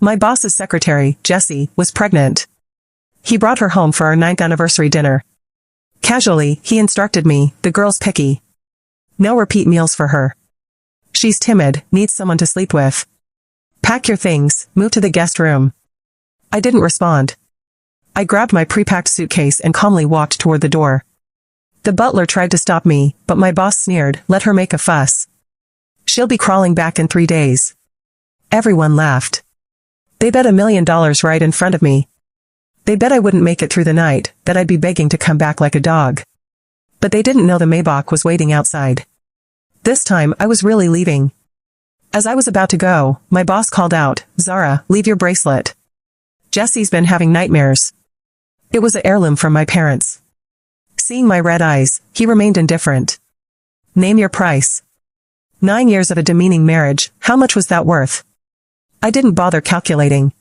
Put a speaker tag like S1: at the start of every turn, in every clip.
S1: My boss's secretary, Jessy, was pregnant. He brought her home for our 9th anniversary dinner. Casually, he instructed me, the girl's picky. No repeat meals for her. She's timid, needs someone to sleep with. Pack your things, move to the guest room. I didn't respond. I grabbed my pre-packed suitcase and calmly walked toward the door. The butler tried to stop me, but my boss sneered, let her make a fuss. She'll be crawling back in 3 days. Everyone laughed. They bet $1 million right in front of me. They bet I wouldn't make it through the night, that I'd be begging to come back like a dog. But they didn't know the Maybach was waiting outside. This time, I was really leaving. As I was about to go, my boss called out, Zara, leave your bracelet. Jessy's been having nightmares. It was an heirloom from my parents. Seeing my red eyes, he remained indifferent. Name your price. 9 years of a demeaning marriage, how much was that worth? I didn't bother calculating.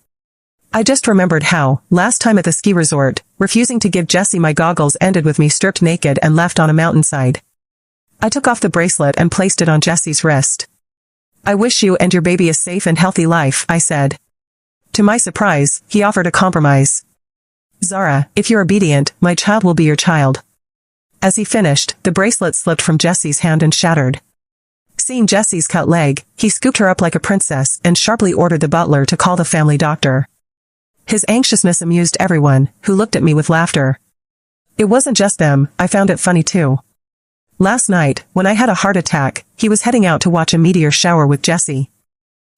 S1: I just remembered how, last time at the ski resort, refusing to give Jessy my goggles ended with me stripped naked and left on a mountainside. I took off the bracelet and placed it on Jessy's wrist. I wish you and your baby a safe and healthy life, I said. To my surprise, he offered a compromise. Zara, if you're obedient, my child will be your child. As he finished, the bracelet slipped from Jessy's hand and shattered. Seeing Jessy's cut leg, he scooped her up like a princess and sharply ordered the butler to call the family doctor. His anxiousness amused everyone, who looked at me with laughter. It wasn't just them, I found it funny too. Last night, when I had a heart attack, he was heading out to watch a meteor shower with Jessy.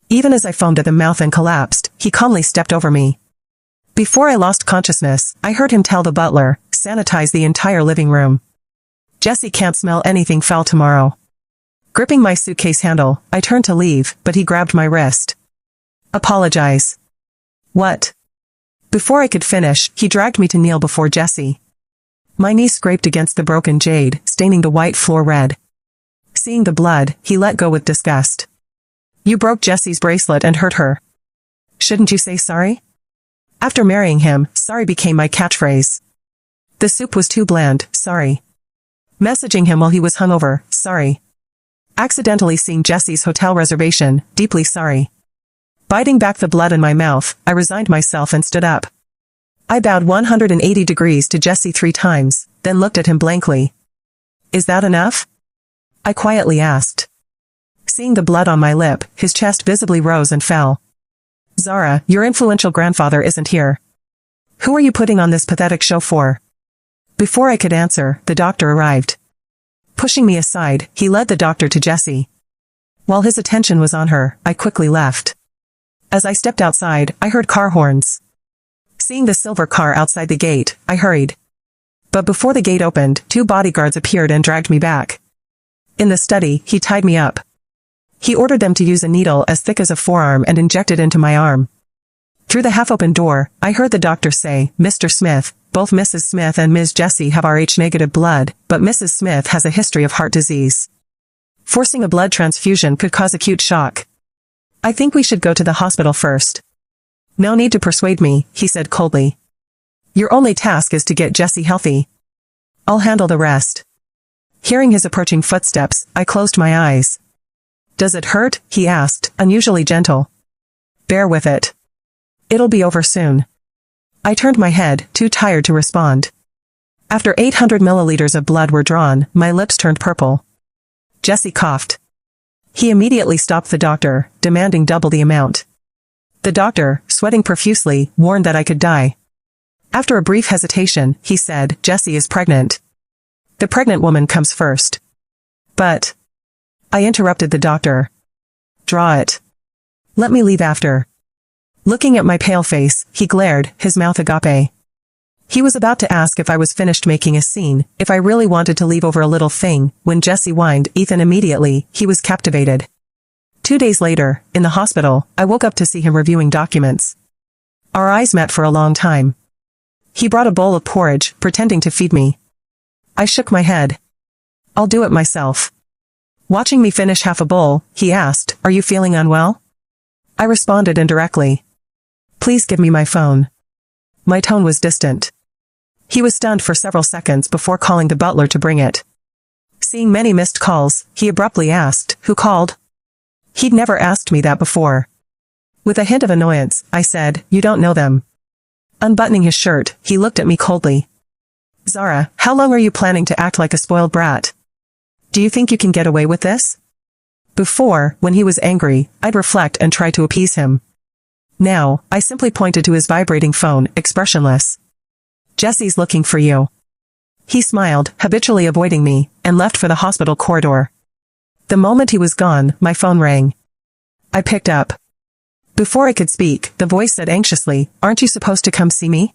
S1: Even as I foamed at the mouth and collapsed, he calmly stepped over me. Before I lost consciousness, I heard him tell the butler, sanitize the entire living room. Jessy can't smell anything foul tomorrow. Gripping my suitcase handle, I turned to leave, but he grabbed my wrist. Apologize. What? Before I could finish, he dragged me to kneel before Jessy. My knee scraped against the broken jade, staining the white floor red. Seeing the blood, he let go with disgust. You broke Jessy's bracelet and hurt her. Shouldn't you say sorry? After marrying him, sorry became my catchphrase. The soup was too bland, sorry. Messaging him while he was hungover, sorry. Accidentally seeing Jessy's hotel reservation, deeply sorry. Biting back the blood in my mouth, I resigned myself and stood up. I bowed 180 degrees to Jessy 3 times, then looked at him blankly. Is that enough? I quietly asked. Seeing the blood on my lip, his chest visibly rose and fell. Zara, your influential grandfather isn't here. Who are you putting on this pathetic show for? Before I could answer, the doctor arrived. Pushing me aside, he led the doctor to Jessy. While his attention was on her, I quickly left. As I stepped outside, I heard car horns. Seeing the silver car outside the gate, I hurried. But before the gate opened, 2 bodyguards appeared and dragged me back. In the study, he tied me up. He ordered them to use a needle as thick as a forearm and inject it into my arm. Through the half-open door, I heard the doctor say, Mr. Smith, both Mrs. Smith and Ms. Jessy have Rh-negative blood, but Mrs. Smith has a history of heart disease. Forcing a blood transfusion could cause acute shock. I think we should go to the hospital first. No need to persuade me, he said coldly. Your only task is to get Jessy healthy. I'll handle the rest. Hearing his approaching footsteps, I closed my eyes. Does it hurt? He asked, unusually gentle. Bear with it. It'll be over soon. I turned my head, too tired to respond. After 800 milliliters of blood were drawn, my lips turned purple. Jessy coughed. He immediately stopped the doctor, demanding double the amount. The doctor, sweating profusely, warned that I could die. After a brief hesitation, he said, Jessy is pregnant. The pregnant woman comes first. But... I interrupted the doctor. Draw it. Let me leave after. Looking at my pale face, he glared, his mouth agape. He was about to ask if I was finished making a scene, if I really wanted to leave over a little thing, when Jessy whined, Ethan immediately, he was captivated. 2 days later, in the hospital, I woke up to see him reviewing documents. Our eyes met for a long time. He brought a bowl of porridge, pretending to feed me. I shook my head. I'll do it myself. Watching me finish half a bowl, he asked, Are you feeling unwell? I responded indirectly. Please give me my phone. My tone was distant. He was stunned for several seconds before calling the butler to bring it. Seeing many missed calls, he abruptly asked, Who called? He'd never asked me that before. With a hint of annoyance, I said, "You don't know them." Unbuttoning his shirt, he looked at me coldly. "Zara, how long are you planning to act like a spoiled brat? Do you think you can get away with this?" Before, when he was angry, I'd reflect and try to appease him. Now, I simply pointed to his vibrating phone, expressionless. "Jessy's looking for you." He smiled, habitually avoiding me, and left for the hospital corridor. The moment he was gone, my phone rang. I picked up. Before I could speak, the voice said anxiously, "Aren't you supposed to come see me?"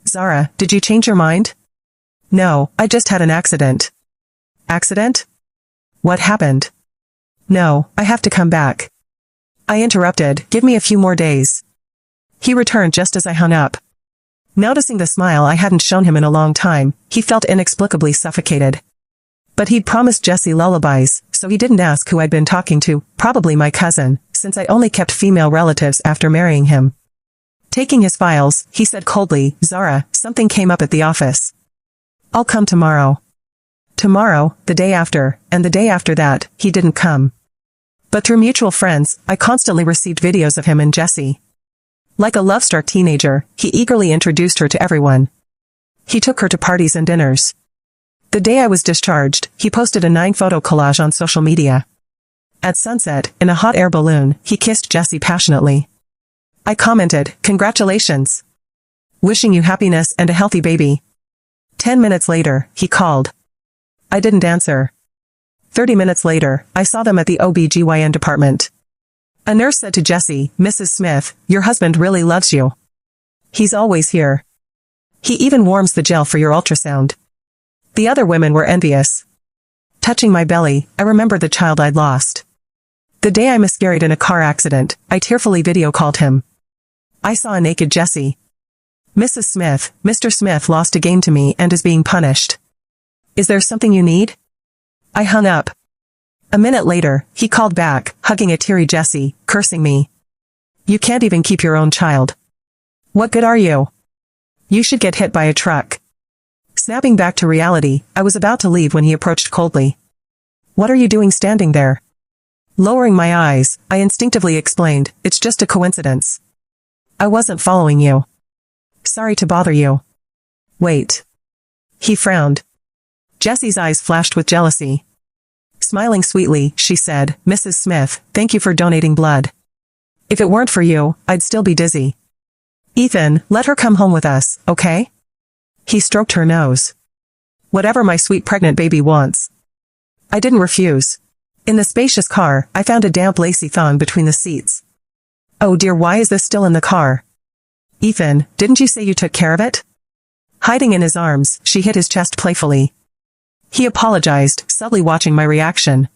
S1: "Zara, did you change your mind?" "No, I just had an accident." "Accident? What happened?" "No, I have to come back." I interrupted, "Give me a few more days." He returned just as I hung up. Noticing the smile I hadn't shown him in a long time, he felt inexplicably suffocated. But he'd promised Jessy lullabies, so he didn't ask who I'd been talking to, probably my cousin, since I only kept female relatives after marrying him. Taking his files, he said coldly, "Zara, something came up at the office. I'll come tomorrow." Tomorrow, the day after, and the day after that, he didn't come. But through mutual friends, I constantly received videos of him and Jessy. Like a love-struck teenager, he eagerly introduced her to everyone. He took her to parties and dinners. The day I was discharged, he posted a 9-photo collage on social media. At sunset, in a hot air balloon, he kissed Jessy passionately. I commented, "Congratulations. Wishing you happiness and a healthy baby." 10 minutes later, he called. I didn't answer. 30 minutes later, I saw them at the OB/GYN department. A nurse said to Jessy, "Mrs. Smith, your husband really loves you. He's always here. He even warms the gel for your ultrasound." The other women were envious. Touching my belly, I remembered the child I'd lost. The day I miscarried in a car accident, I tearfully video-called him. I saw a naked Jessy. "Mrs. Smith, Mr. Smith lost a game to me and is being punished. Is there something you need?" I hung up. A minute later, he called back, hugging a teary Jessy, cursing me. "You can't even keep your own child. What good are you? You should get hit by a truck." Snapping back to reality, I was about to leave when he approached coldly. "What are you doing standing there?" Lowering my eyes, I instinctively explained, "It's just a coincidence. I wasn't following you. Sorry to bother you." "Wait." He frowned. Jessy's eyes flashed with jealousy. Smiling sweetly, she said, "Mrs. Smith, thank you for donating blood. If it weren't for you, I'd still be dizzy. Ethan, let her come home with us, okay?" He stroked her nose. "Whatever my sweet pregnant baby wants." I didn't refuse. In the spacious car, I found a damp lacy thong between the seats. "Oh dear, why is this still in the car?" "Ethan, didn't you say you took care of it?" Hiding in his arms, she hit his chest playfully. He apologized, subtly watching my reaction.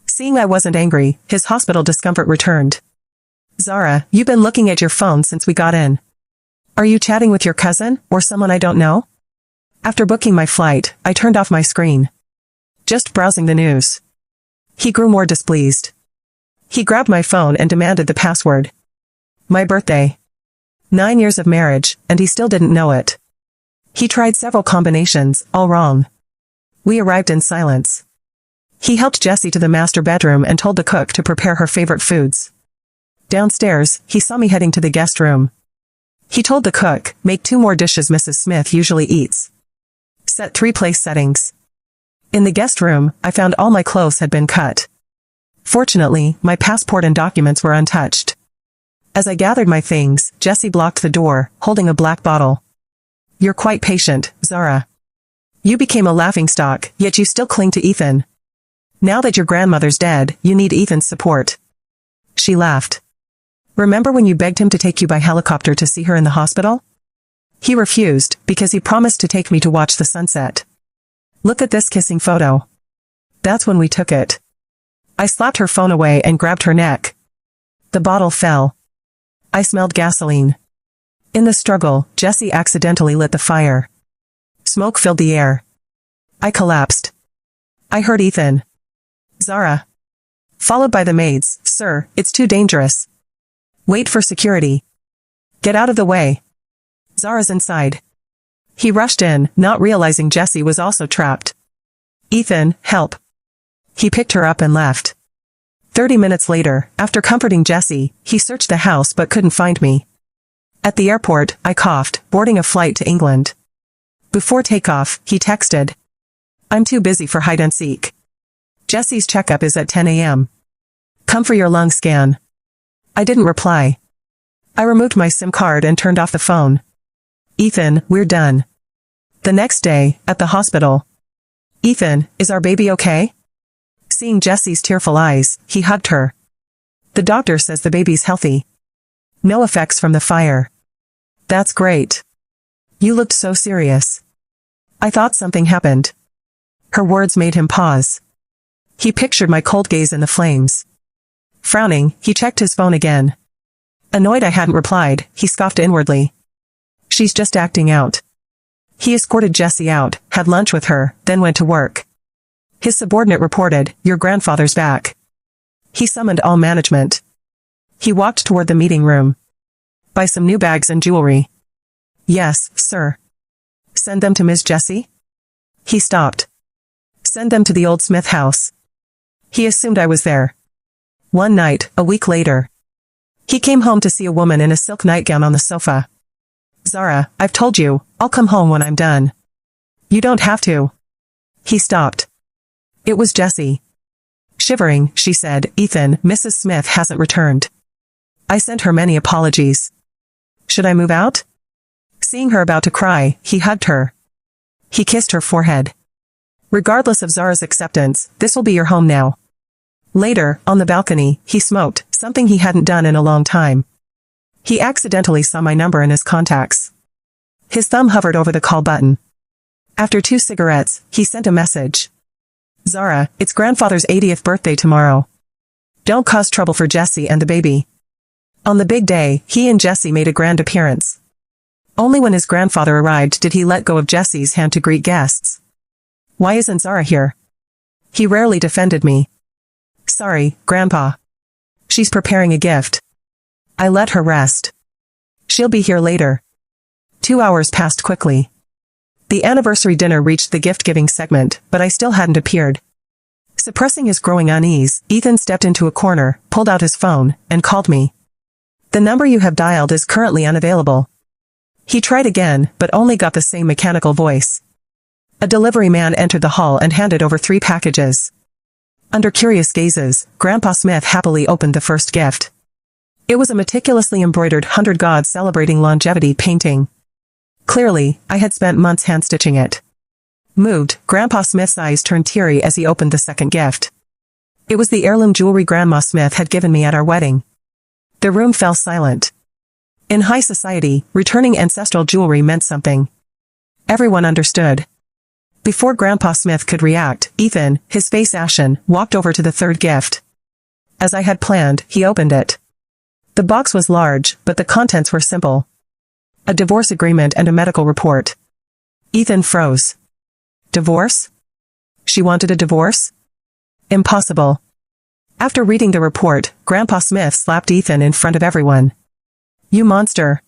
S1: Seeing I wasn't angry, his hospital discomfort returned. "Zara, you've been looking at your phone since we got in. Are you chatting with your cousin, or someone I don't know?" After booking my flight, I turned off my screen. "Just browsing the news." He grew more displeased. He grabbed my phone and demanded the password. My birthday. 9 years of marriage, and he still didn't know it. He tried several combinations, all wrong. We arrived in silence. He helped Jessy to the master bedroom and told the cook to prepare her favorite foods. Downstairs, he saw me heading to the guest room. He told the cook, "Make 2 more dishes Mrs. Smith usually eats. Set 3 place settings." In the guest room, I found all my clothes had been cut. Fortunately, my passport and documents were untouched. As I gathered my things, Jessy blocked the door, holding a black bottle. "You're quite patient, Zara. You became a laughingstock, yet you still cling to Ethan. Now that your grandmother's dead, you need Ethan's support." She laughed. "Remember when you begged him to take you by helicopter to see her in the hospital? He refused, because he promised to take me to watch the sunset. Look at this kissing photo. That's when we took it." I slapped her phone away and grabbed her neck. The bottle fell. I smelled gasoline. In the struggle, Jessy accidentally lit the fire. Smoke filled the air. I collapsed. I heard Ethan. "Zara." Followed by the maids, "Sir, it's too dangerous. Wait for security. Get out of the way. Zara's inside." He rushed in, not realizing Jessy was also trapped. "Ethan, help." He picked her up and left. 30 minutes later, after comforting Jessy, he searched the house but couldn't find me. At the airport, I coughed, boarding a flight to England. Before takeoff, he texted. I'm too busy for hide and seek. Jessy's checkup is at 10 a.m. Come for your lung scan. I didn't reply. I removed my SIM card and turned off the phone. Ethan, we're done. The next day, at the hospital. Ethan, is our baby okay? Seeing Jessy's tearful eyes, he hugged her. The doctor says the baby's healthy. No effects from the fire. That's great. You looked so serious. I thought something happened. Her words made him pause. He pictured my cold gaze in the flames. Frowning, he checked his phone again. Annoyed I hadn't replied, he scoffed inwardly. She's just acting out. He escorted Jessy out, had lunch with her, then went to work. His subordinate reported, your grandfather's back. He summoned all management. He walked toward the meeting room. Buy some new bags and jewelry. Yes, sir. Send them to Ms. Jessy? He stopped. Send them to the old Smith house. He assumed I was there. One night, a week later. He came home to see a woman in a silk nightgown on the sofa. Zara, I've told you, I'll come home when I'm done. You don't have to. He stopped. It was Jessy. Shivering, she said, Ethan, Mrs. Smith hasn't returned. I sent her many apologies. Should I move out? Seeing her about to cry, he hugged her. He kissed her forehead. Regardless of Zara's acceptance, this will be your home now. Later, on the balcony, he smoked, something he hadn't done in a long time. He accidentally saw my number in his contacts. His thumb hovered over the call button. After 2 cigarettes, he sent a message. Zara, it's grandfather's 80th birthday tomorrow. Don't cause trouble for Jessy and the baby. On the big day, he and Jessy made a grand appearance. Only when his grandfather arrived did he let go of Jessy's hand to greet guests. Why isn't Zara here? He rarely defended me. Sorry, Grandpa. She's preparing a gift. I let her rest. She'll be here later. 2 hours passed quickly. The anniversary dinner reached the gift-giving segment, but I still hadn't appeared. Suppressing his growing unease, Ethan stepped into a corner, pulled out his phone, and called me. The number you have dialed is currently unavailable. He tried again, but only got the same mechanical voice. A delivery man entered the hall and handed over 3 packages. Under curious gazes, Grandpa Smith happily opened the first gift. It was a meticulously embroidered 100 gods celebrating longevity painting. Clearly, I had spent months hand-stitching it. Moved, Grandpa Smith's eyes turned teary as he opened the second gift. It was the heirloom jewelry Grandma Smith had given me at our wedding. The room fell silent. In high society, returning ancestral jewelry meant something. Everyone understood. Before Grandpa Smith could react, Ethan, his face ashen, walked over to the third gift. As I had planned, he opened it. The box was large, but the contents were simple. A divorce agreement and a medical report. Ethan froze. Divorce? She wanted a divorce? Impossible. After reading the report, Grandpa Smith slapped Ethan in front of everyone. You monster.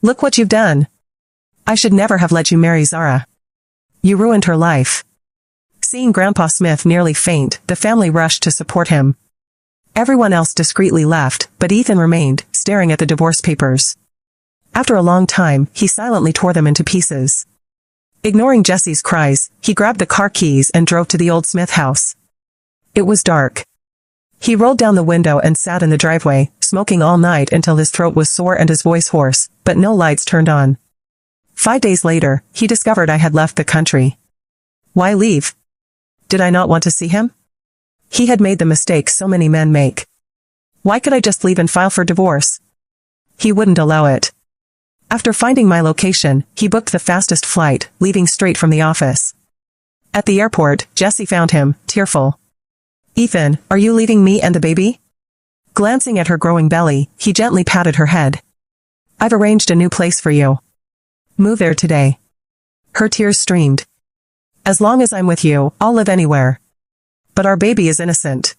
S1: Look what you've done. I should never have let you marry Zara. You ruined her life. Seeing Grandpa Smith nearly faint, the family rushed to support him. Everyone else discreetly left, but Ethan remained, staring at the divorce papers. After a long time, he silently tore them into pieces. Ignoring Jessy's cries, he grabbed the car keys and drove to the old Smith house. It was dark. He rolled down the window and sat in the driveway, smoking all night until his throat was sore and his voice hoarse, but no lights turned on. 5 days later, he discovered I had left the country. Why leave? Did I not want to see him? He had made the mistake so many men make. Why could I just leave and file for divorce? He wouldn't allow it. After finding my location, he booked the fastest flight, leaving straight from the office. At the airport, Jessy found him, tearful. Ethan, are you leaving me and the baby? Glancing at her growing belly, he gently patted her head. I've arranged a new place for you. Move there today. Her tears streamed. As long as I'm with you, I'll live anywhere. But our baby is innocent.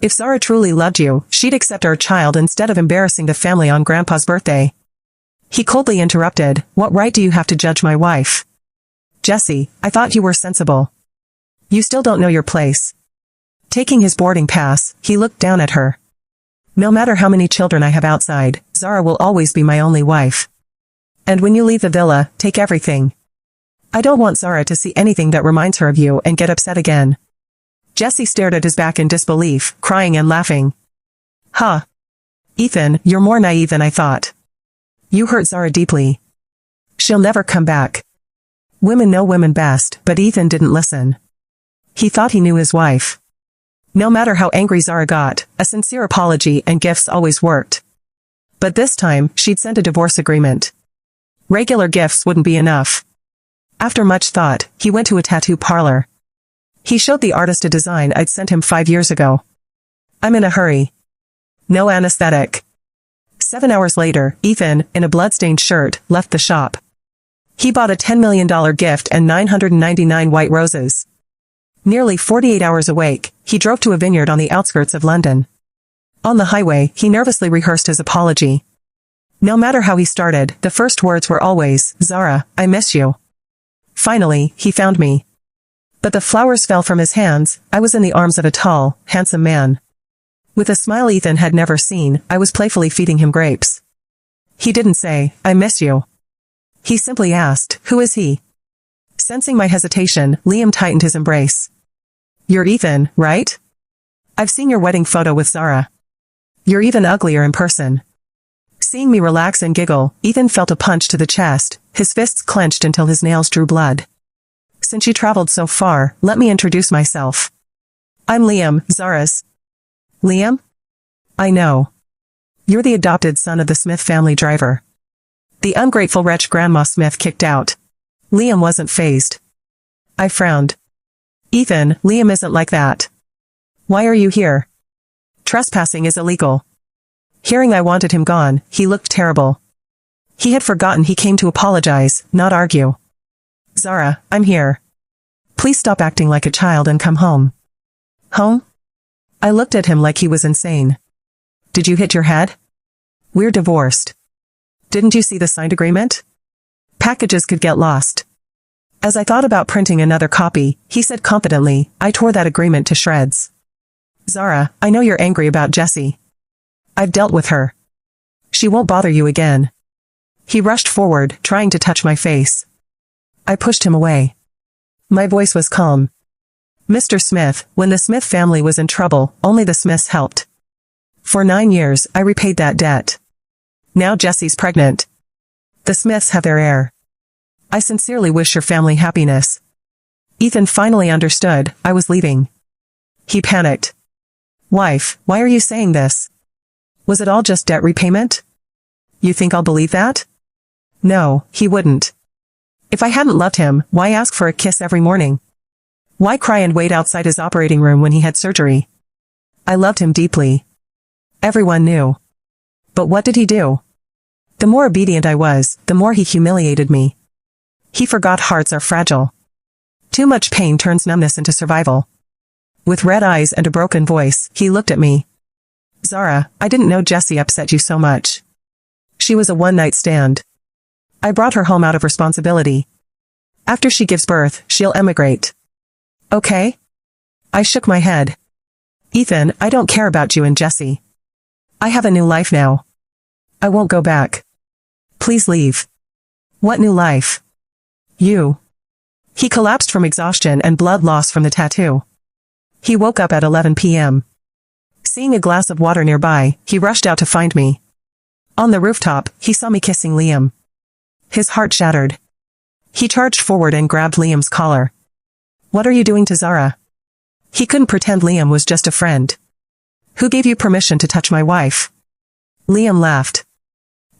S1: If Zara truly loved you, she'd accept our child instead of embarrassing the family on Grandpa's birthday. He coldly interrupted, what right do you have to judge my wife? Jessy, I thought you were sensible. You still don't know your place. Taking his boarding pass, he looked down at her. No matter how many children I have outside, Zara will always be my only wife. And when you leave the villa, take everything. I don't want Zara to see anything that reminds her of you and get upset again. Jessy stared at his back in disbelief, crying and laughing. Huh. Ethan, you're more naive than I thought. You hurt Zara deeply. She'll never come back. Women know women best, but Ethan didn't listen. He thought he knew his wife. No matter how angry Zara got, a sincere apology and gifts always worked. But this time, she'd sent a divorce agreement. Regular gifts wouldn't be enough. After much thought, he went to a tattoo parlor. He showed the artist a design I'd sent him 5 years ago. I'm in a hurry. No anesthetic. 7 hours later, Ethan, in a bloodstained shirt, left the shop. He bought a $10 million gift and 999 white roses. Nearly 48 hours awake, he drove to a vineyard on the outskirts of London. On the highway, he nervously rehearsed his apology. No matter how he started, the first words were always, Zara, I miss you. Finally, he found me. But the flowers fell from his hands. I was in the arms of a tall, handsome man. With a smile Ethan had never seen, I was playfully feeding him grapes. He didn't say, I miss you. He simply asked, who is he? Sensing my hesitation, Liam tightened his embrace. You're Ethan, right? I've seen your wedding photo with Zara. You're even uglier in person. Seeing me relax and giggle, Ethan felt a punch to the chest, his fists clenched until his nails drew blood. Since you traveled so far, let me introduce myself. I'm Liam, Zara's. Liam? I know. You're the adopted son of the Smith family driver. The ungrateful wretch Grandma Smith kicked out. Liam wasn't fazed. I frowned. Ethan, Liam isn't like that. Why are you here? Trespassing is illegal. Hearing I wanted him gone, he looked terrible. He had forgotten he came to apologize, not argue. Zara, I'm here. Please stop acting like a child and come home. Home? I looked at him like he was insane. Did you hit your head? We're divorced. Didn't you see the signed agreement? Packages could get lost. As I thought about printing another copy, he said confidently, I tore that agreement to shreds. Zara, I know you're angry about Jessy. I've dealt with her. She won't bother you again. He rushed forward, trying to touch my face. I pushed him away. My voice was calm. Mr. Smith, when the Smith family was in trouble, only the Smiths helped. For 9 years, I repaid that debt. Now Jessy's pregnant. The Smiths have their heir. I sincerely wish your family happiness. Ethan finally understood, I was leaving. He panicked. Wife, why are you saying this? Was it all just debt repayment? You think I'll believe that? No, he wouldn't. If I hadn't loved him, why ask for a kiss every morning? Why cry and wait outside his operating room when he had surgery? I loved him deeply. Everyone knew. But what did he do? The more obedient I was, the more he humiliated me. He forgot hearts are fragile. Too much pain turns numbness into survival. With red eyes and a broken voice, he looked at me. Zara, I didn't know Jessy upset you so much. She was a one-night stand. I brought her home out of responsibility. After she gives birth, she'll emigrate. Okay? I shook my head. Ethan, I don't care about you and Jessy. I have a new life now. I won't go back. Please leave. What new life? You. He collapsed from exhaustion and blood loss from the tattoo. He woke up at 11 p.m. Seeing a glass of water nearby, he rushed out to find me. On the rooftop, he saw me kissing Liam. His heart shattered. He charged forward and grabbed Liam's collar. What are you doing to Zara? He couldn't pretend Liam was just a friend. Who gave you permission to touch my wife? Liam laughed.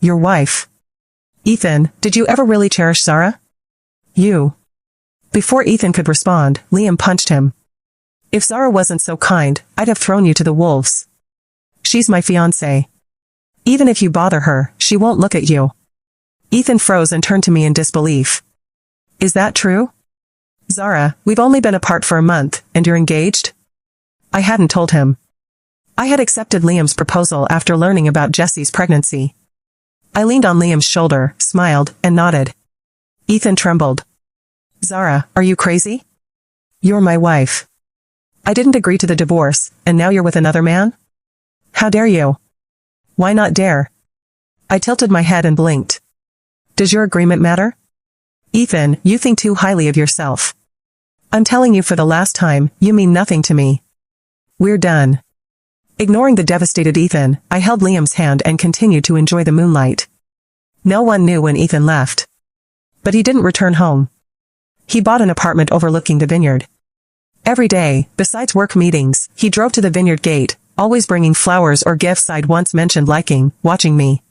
S1: Your wife. Ethan, did you ever really cherish Zara? You. Before Ethan could respond, Liam punched him. If Zara wasn't so kind, I'd have thrown you to the wolves. She's my fiancée. Even if you bother her, she won't look at you. Ethan froze and turned to me in disbelief. Is that true? Zara, we've only been apart for a month, and you're engaged? I hadn't told him. I had accepted Liam's proposal after learning about Jessy's pregnancy. I leaned on Liam's shoulder, smiled, and nodded. Ethan trembled. Zara, are you crazy? You're my wife. I didn't agree to the divorce, and now you're with another man? How dare you? Why not dare? I tilted my head and blinked. Does your agreement matter? Ethan, you think too highly of yourself. I'm telling you for the last time, you mean nothing to me. We're done. Ignoring the devastated Ethan, I held Liam's hand and continued to enjoy the moonlight. No one knew when Ethan left. But he didn't return home. He bought an apartment overlooking the vineyard. Every day, besides work meetings, he drove to the vineyard gate, always bringing flowers or gifts I'd once mentioned liking, watching me.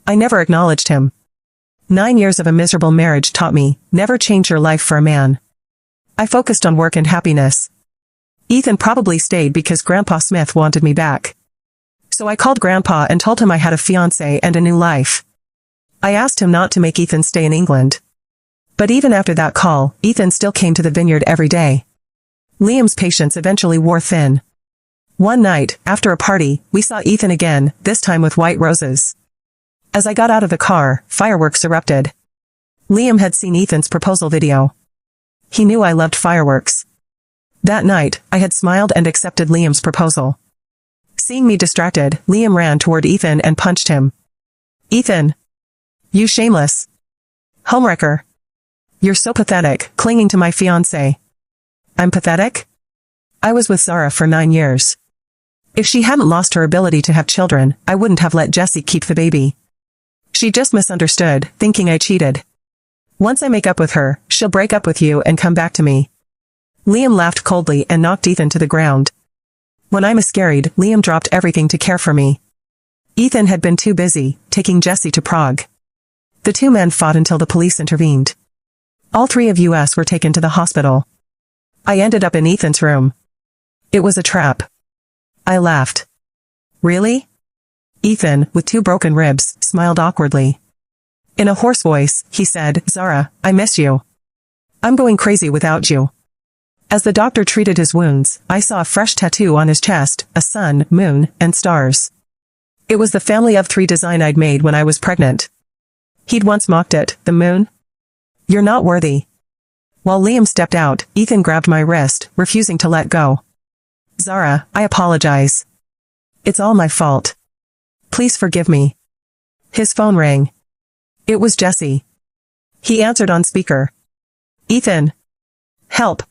S1: I never acknowledged him. 9 years of a miserable marriage taught me, never change your life for a man. I focused on work and happiness. Ethan probably stayed because Grandpa Smith wanted me back. So I called Grandpa and told him I had a fiancé and a new life. I asked him not to make Ethan stay in England. But even after that call, Ethan still came to the vineyard every day. Liam's patience eventually wore thin. One night, after a party, we saw Ethan again, this time with white roses. As I got out of the car, fireworks erupted. Liam had seen Ethan's proposal video. He knew I loved fireworks. That night, I had smiled and accepted Liam's proposal. Seeing me distracted, Liam ran toward Ethan and punched him. Ethan! You shameless homewrecker. You're so pathetic, clinging to my fiancé. I'm pathetic? I was with Zara for 9 years. If she hadn't lost her ability to have children, I wouldn't have let Jessy keep the baby. She just misunderstood, thinking I cheated. Once I make up with her, she'll break up with you and come back to me. Liam laughed coldly and knocked Ethan to the ground. When I miscarried, Liam dropped everything to care for me. Ethan had been too busy, taking Jessy to Prague. The two men fought until the police intervened. All 3 of us were taken to the hospital. I ended up in Ethan's room. It was a trap. I laughed. Really? Ethan, with 2 broken ribs, smiled awkwardly. In a hoarse voice, he said, Zara, I miss you. I'm going crazy without you. As the doctor treated his wounds, I saw a fresh tattoo on his chest, a sun, moon, and stars. It was the family of 3 design I'd made when I was pregnant. He'd once mocked it, the moon. You're not worthy. While Liam stepped out, Ethan grabbed my wrist, refusing to let go. Zara, I apologize. It's all my fault. Please forgive me. His phone rang. It was Jessy. He answered on speaker. Ethan. Help.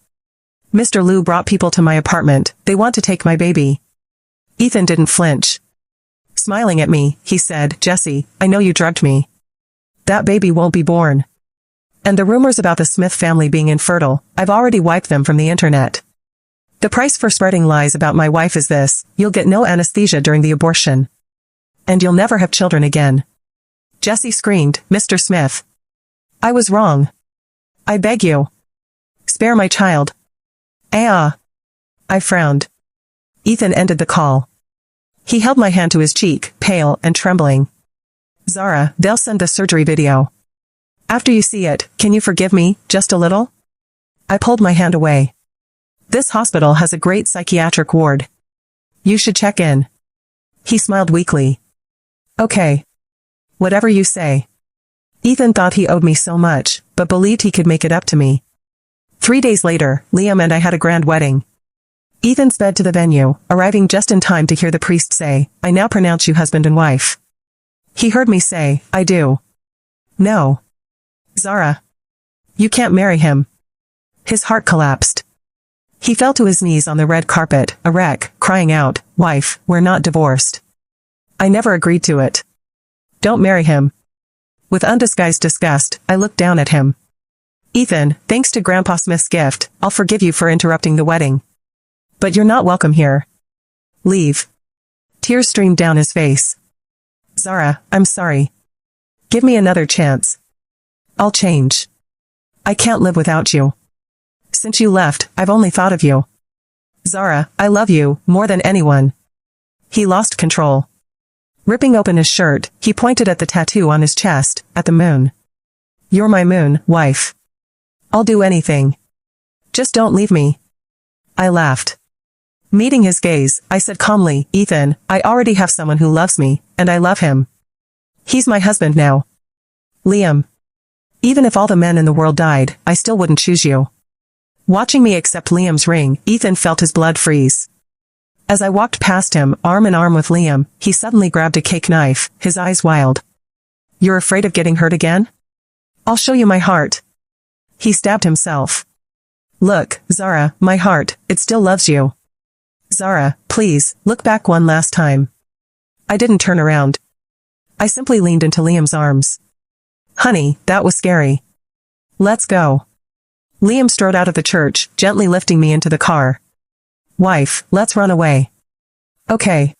S1: Mr. Liu brought people to my apartment. They want to take my baby. Ethan didn't flinch. Smiling at me, he said, Jessy, I know you drugged me. That baby won't be born. And the rumors about the Smith family being infertile, I've already wiped them from the internet. The price for spreading lies about my wife is this: you'll get no anesthesia during the abortion. And you'll never have children again. Jessy screamed, Mr. Smith. I was wrong. I beg you. Spare my child. Ah. I frowned. Ethan ended the call. He held my hand to his cheek, pale and trembling. Zara, they'll send the surgery video. After you see it, can you forgive me, just a little? I pulled my hand away. This hospital has a great psychiatric ward. You should check in. He smiled weakly. Okay. Whatever you say. Ethan thought he owed me so much, but believed he could make it up to me. 3 days later, Liam and I had a grand wedding. Ethan sped to the venue, arriving just in time to hear the priest say, I now pronounce you husband and wife. He heard me say, I do. No. Zara. You can't marry him. His heart collapsed. He fell to his knees on the red carpet, a wreck, crying out, Wife, we're not divorced. I never agreed to it. Don't marry him. With undisguised disgust, I looked down at him. Ethan, thanks to Grandpa Smith's gift, I'll forgive you for interrupting the wedding. But you're not welcome here. Leave. Tears streamed down his face. Zara, I'm sorry. Give me another chance. I'll change. I can't live without you. Since you left, I've only thought of you. Zara, I love you, more than anyone. He lost control. Ripping open his shirt, he pointed at the tattoo on his chest, at the moon. You're my moon, wife. I'll do anything. Just don't leave me. I laughed. Meeting his gaze, I said calmly, Ethan, I already have someone who loves me, and I love him. He's my husband now. Liam. Even if all the men in the world died, I still wouldn't choose you. Watching me accept Liam's ring, Ethan felt his blood freeze. As I walked past him, arm in arm with Liam, he suddenly grabbed a cake knife, his eyes wild. "You're afraid of getting hurt again? I'll show you my heart." He stabbed himself. "Look, Zara, my heart, it still loves you. Zara, please, look back one last time." I didn't turn around. I simply leaned into Liam's arms. "Honey, that was scary. Let's go." Liam strode out of the church, gently lifting me into the car. "Wife, let's run away." "Okay."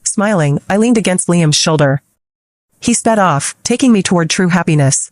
S1: Smiling, I leaned against Liam's shoulder. He sped off, taking me toward true happiness.